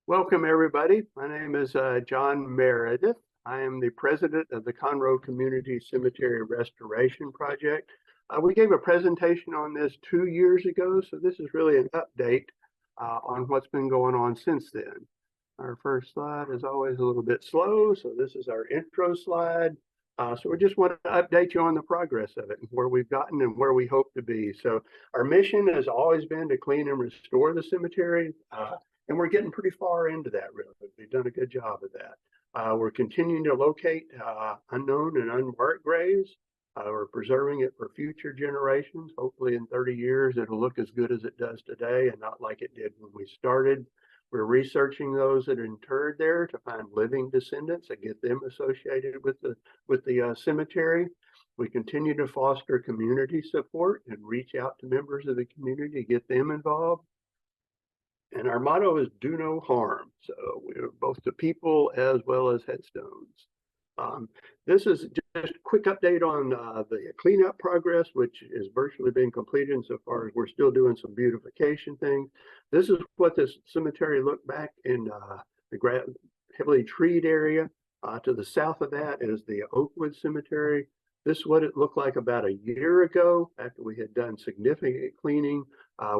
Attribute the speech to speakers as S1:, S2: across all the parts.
S1: Welcome, everybody. My name is John Meredith. I am the president of the Conroe Community Cemetery Restoration Project. We gave a presentation on this 2 years ago, so this is really an update on what's been going on since then. Our first slide is always a little bit slow, so this is our intro slide. So we just want to update you on the progress of it and where we've gotten and where we hope to be. So our mission has always been to clean and restore the cemetery. And we're getting pretty far into that, really. We've done a good job of that. We're continuing to locate unknown and unmarked graves. We're preserving it for future generations. Hopefully in 30 years, it'll look as good as it does today and not like it did when we started. We're researching those that are interred there to find living descendants and get them associated with the cemetery. We continue to foster community support and reach out to members of the community, get them involved. And our motto is do no harm. So we're both to people as well as headstones. This is just a quick update on the cleanup progress, which is virtually being completed insofar as we're still doing some beautification things. This is what this cemetery looked back in the heavily treed area. To the south of that is the Oakwood Cemetery. This is what it looked like about a year ago after we had done significant cleaning.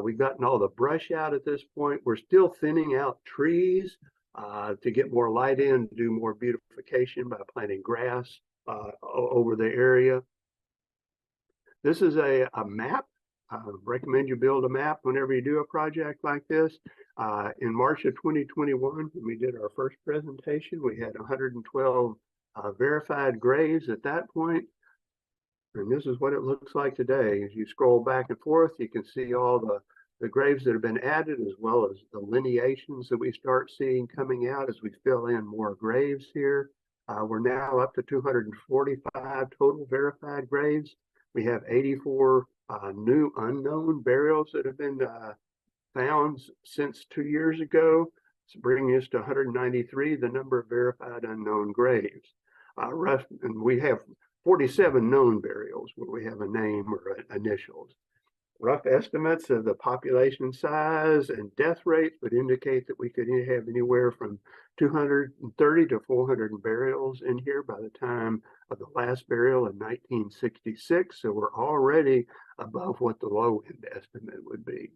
S1: We've gotten all the brush out at this point. We're still thinning out trees to get more light in, do more beautification by planting grass over the area. This is a map. I recommend you build a map whenever you do a project like this. In March of 2021, when we did our first presentation, we had 112 verified graves at that point. And this is what it looks like today. As you scroll back and forth, you can see all the graves that have been added, as well as the lineations that we start seeing coming out as we fill in more graves here. We're now up to 245 total verified graves. We have 84 new unknown burials that have been found since 2 years ago. It's bringing us to 193, the number of verified unknown graves. And we have 47 known burials where we have a name or initials. Rough estimates of the population size and death rates would indicate that we could have anywhere from 230 to 400 burials in here by the time of the last burial in 1966. So we're already above what the low end estimate would be.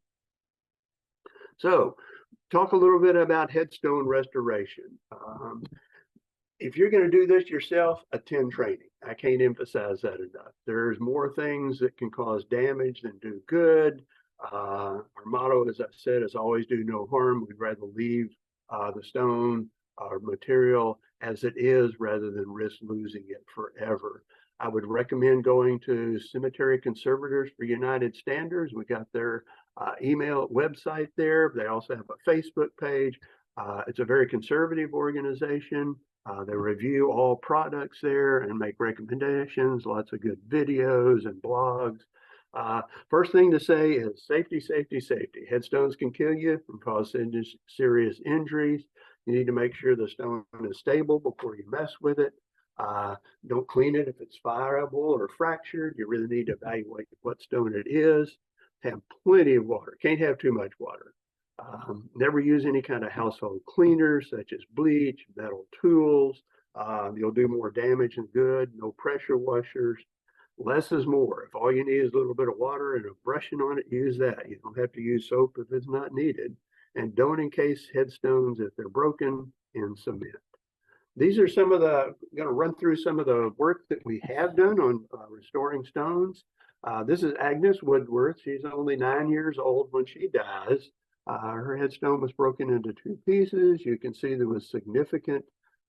S1: So talk a little bit about headstone restoration. If you're going to do this yourself, attend training. I can't emphasize that enough. There's more things that can cause damage than do good. Our motto, as I said, is always do no harm. We'd rather leave the stone or material as it is rather than risk losing it forever. I would recommend going to Cemetery Conservators for United Standards. We got their email website there. They also have a Facebook page. It's a very conservative organization. They review all products there and make recommendations, lots of good videos and blogs. First thing to say is safety, safety, safety. Headstones can kill you and cause serious injuries. You need to make sure the stone is stable before you mess with it. Don't clean it if it's fireable or fractured. You really need to evaluate what stone it is. Have plenty of water. Can't have too much water. Never use any kind of household cleaners such as bleach, metal tools. You'll do more damage than good. No pressure washers. Less is more. If all you need is a little bit of water and a brushing on it, use that. You don't have to use soap if it's not needed. And don't encase headstones if they're broken in cement. These are some of the, I'm going to run through some of the work that we have done on restoring stones. This is Agnes Woodworth. She's only 9 years old when she dies. Her headstone was broken into 2 pieces. You can see there was significant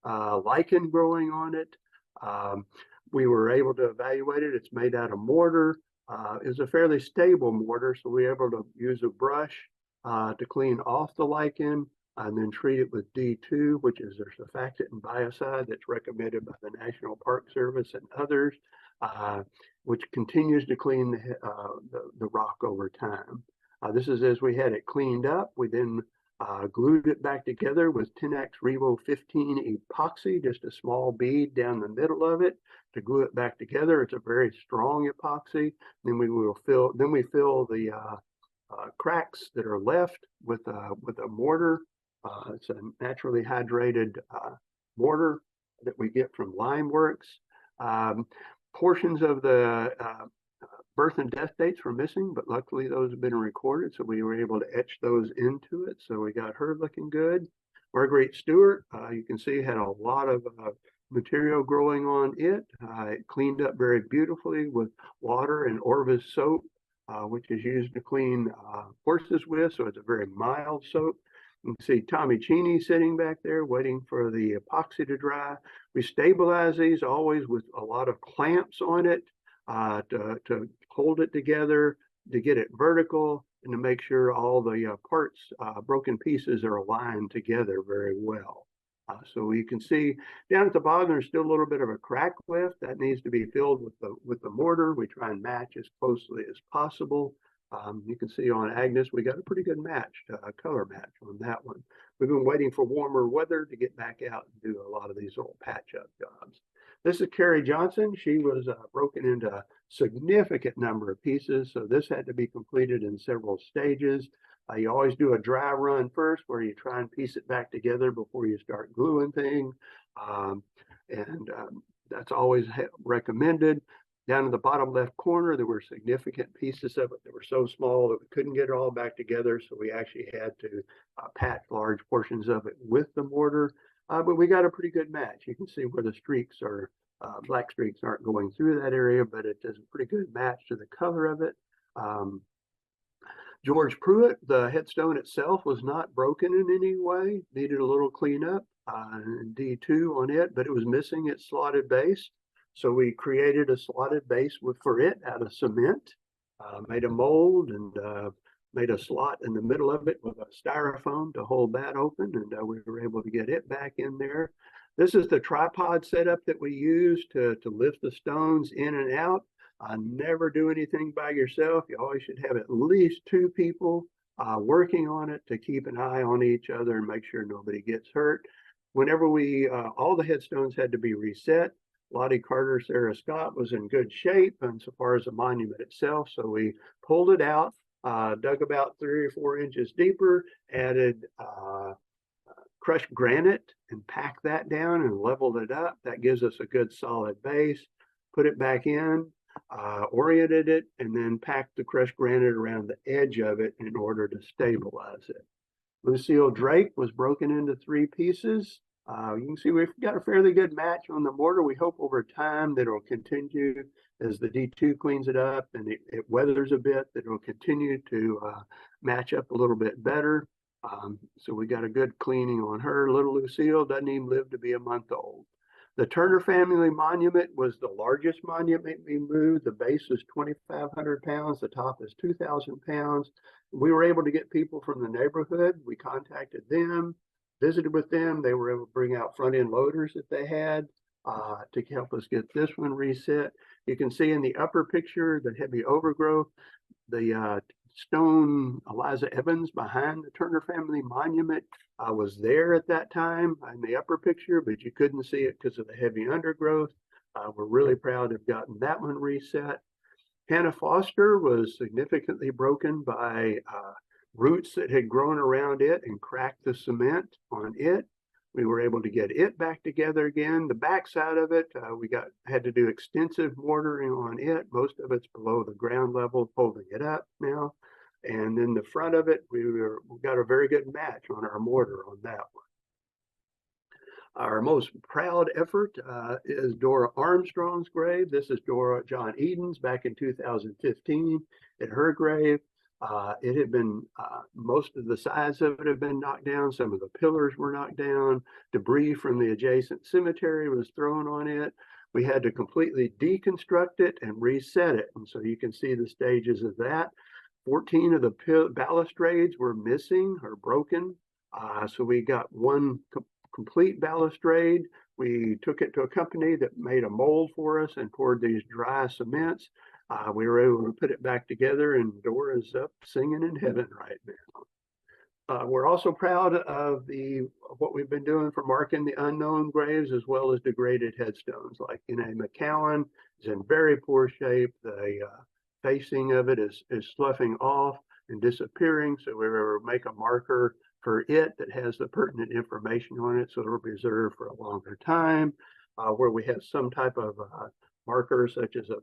S1: lichen growing on it. We were able to evaluate it. It's made out of mortar. It's a fairly stable mortar, so we were able to use a brush to clean off the lichen and then treat it with D2, which is their surfactant and biocide that's recommended by the National Park Service and others, which continues to clean the rock over time. This is as we had it cleaned up. We then glued it back together with 10X Revo 15 epoxy, just a small bead down the middle of it to glue it back together. It's a very strong epoxy. Then we fill the cracks that are left with a mortar. It's a naturally hydrated mortar that we get from Limeworks. Portions of the birth and death dates were missing, but luckily those have been recorded, so we were able to etch those into it. So we got her looking good. Marguerite Stewart, you can see, had a lot of material growing on it. It cleaned up very beautifully with water and Orvis soap, which is used to clean horses with, so it's a very mild soap. You can see Tommy Cheney sitting back there waiting for the epoxy to dry. We stabilize these always with a lot of clamps on it to hold it together, to get it vertical, and to make sure all the parts, broken pieces, are aligned together very well. So you can see down at the bottom, there's still a little bit of a crack left that needs to be filled with the mortar. We try and match as closely as possible. You can see on Agnes, we got a pretty good match, color match on that one. We've been waiting for warmer weather to get back out and do a lot of these little patch-up jobs. This is Carrie Johnson. She was broken into a significant number of pieces, so this had to be completed in several stages. You always do a dry run first, where you try and piece it back together before you start gluing things, that's always recommended. Down in the bottom left corner, there were significant pieces of it that were so small that we couldn't get it all back together, so we actually had to patch large portions of it with the mortar. But we got a pretty good match. You can see where the streaks are, black streaks aren't going through that area, but it does a pretty good match to the color of it. George Pruitt, the headstone itself was not broken in any way, needed a little cleanup, D2 on it, but it was missing its slotted base. So we created a slotted base for it out of cement, made a mold and made a slot in the middle of it with a styrofoam to hold that open, and we were able to get it back in there. This is the tripod setup that we use to lift the stones in and out. Never do anything by yourself. You always should have at least two people working on it to keep an eye on each other and make sure nobody gets hurt. Whenever all the headstones had to be reset. Lottie Carter, Sarah Scott was in good shape insofar as the monument itself. So we pulled it out, dug about 3 or 4 inches deeper, added crushed granite and packed that down and leveled it up. That gives us a good solid base. Put it back in, oriented it, and then packed the crushed granite around the edge of it in order to stabilize it. Lucille Drake was broken into 3 pieces. You can see we've got a fairly good match on the mortar. We hope over time that it'll continue as the D2 cleans it up and it weathers a bit, that it'll continue to match up a little bit better. So we got a good cleaning on her. Little Lucille doesn't even live to be a month old. The Turner family monument was the largest monument we moved. The base is 2,500 pounds. The top is 2,000 pounds. We were able to get people from the neighborhood. We contacted them, visited with them. They were able to bring out front end loaders that they had to help us get this one reset. You can see in the upper picture the heavy overgrowth, the stone Eliza Evans behind the Turner family monument was there at that time in the upper picture, but you couldn't see it because of the heavy undergrowth. We're really proud to have gotten that one reset. Hannah Foster was significantly broken by roots that had grown around it and cracked the cement on it. We were able to get it back together again. The backside of it, we had to do extensive mortaring on it. Most of it's below the ground level, holding it up now. And then the front of it, we got a very good match on our mortar on that one. Our most proud effort is Dora Armstrong's grave. This is Dora John Eden's back in 2015 at her grave. It had been, most of the sides of it had been knocked down. Some of the pillars were knocked down. Debris from the adjacent cemetery was thrown on it. We had to completely deconstruct it and reset it. And so you can see the stages of that. 14 of the balustrades were missing or broken. So we got one complete balustrade. We took it to a company that made a mold for us and poured these dry cements. We were able to put it back together, and Dora's up singing in heaven right now. We're also proud of what we've been doing for marking the unknown graves as well as degraded headstones. Like N.A. McCowan is in very poor shape. The facing of it is sloughing off and disappearing. So we were make a marker for it that has the pertinent information on it, so it'll be reserved for a longer time. Where we have some type of marker, such as a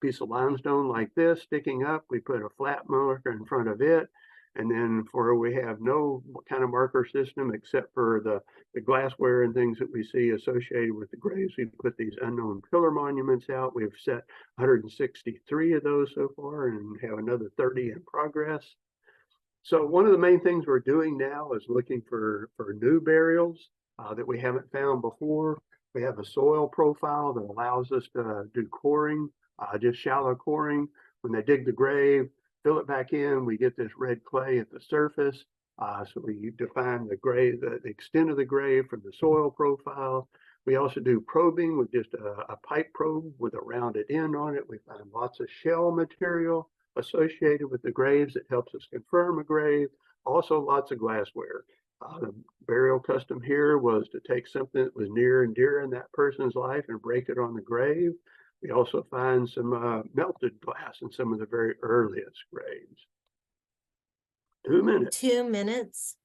S1: piece of limestone like this sticking up, we put a flat marker in front of it. And then for we have no kind of marker system except for the glassware and things that we see associated with the graves. We put these unknown pillar monuments out. We've set 163 of those so far and have another 30 in progress. So one of the main things we're doing now is looking for new burials that we haven't found before. We have a soil profile that allows us to do coring, just shallow coring. When they dig the grave, fill it back in, we get this red clay at the surface. So we define the grave, the extent of the grave from the soil profile. We also do probing with just a pipe probe with a rounded end on it. We find lots of shell material associated with the graves that helps us confirm a grave. Also lots of glassware. The burial custom here was to take something that was near and dear in that person's life and break it on the grave. We also find some melted glass in some of the very earliest graves. 2 minutes.
S2: 2 minutes.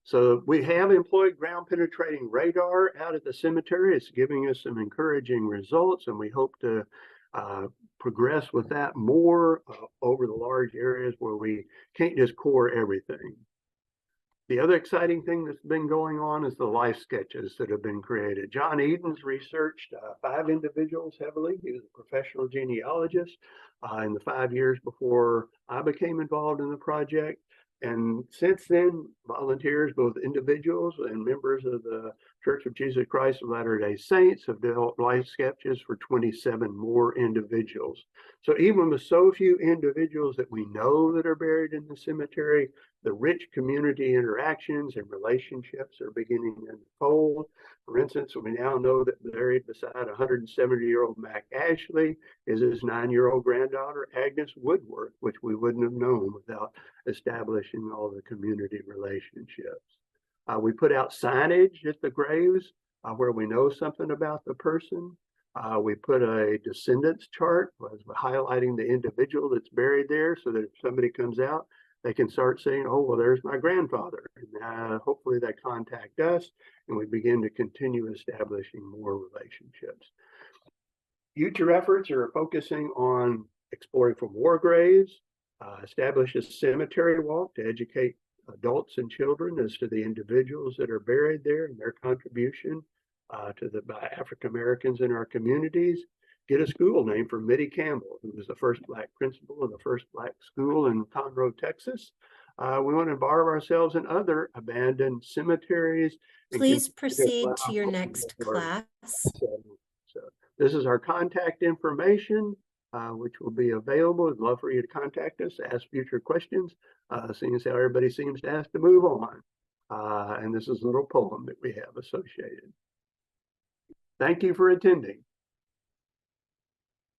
S1: So we have employed ground penetrating radar out at the cemetery. It's giving us some encouraging results, and we hope to progress with that more over the large areas where we can't just core everything. The other exciting thing that's been going on is the life sketches that have been created. John Eden's researched 5 individuals heavily. He was a professional genealogist in the 5 years before I became involved in the project. And since then, volunteers, both individuals and members of the Church of Jesus Christ of Latter-day Saints, have developed life sketches for 27 more individuals. So even with so few individuals that we know that are buried in the cemetery, the rich community interactions and relationships are beginning to unfold. For instance, we now know that buried beside 170-year-old Mac Ashley is his 9-year-old granddaughter, Agnes Woodworth, which we wouldn't have known without establishing all the community relationships. We put out signage at the graves where we know something about the person. We put a descendants chart highlighting the individual that's buried there so that if somebody comes out, they can start saying, oh, well, there's my grandfather. And hopefully they contact us and we begin to continue establishing more relationships. Future efforts are focusing on exploring for war graves, establish a cemetery walk to educate adults and children as to the individuals that are buried there and their contribution to the African Americans in our communities. Get a school named for Mitty Campbell, who was the first Black principal of the first Black school in Conroe, Texas. We want to involve ourselves in other abandoned cemeteries.
S2: Please proceed to your next class.
S1: So this is our contact information, which will be available. I'd love for you to contact us, ask future questions, seeing as how everybody seems to ask to move on. And this is a little poem that we have associated. Thank you for attending.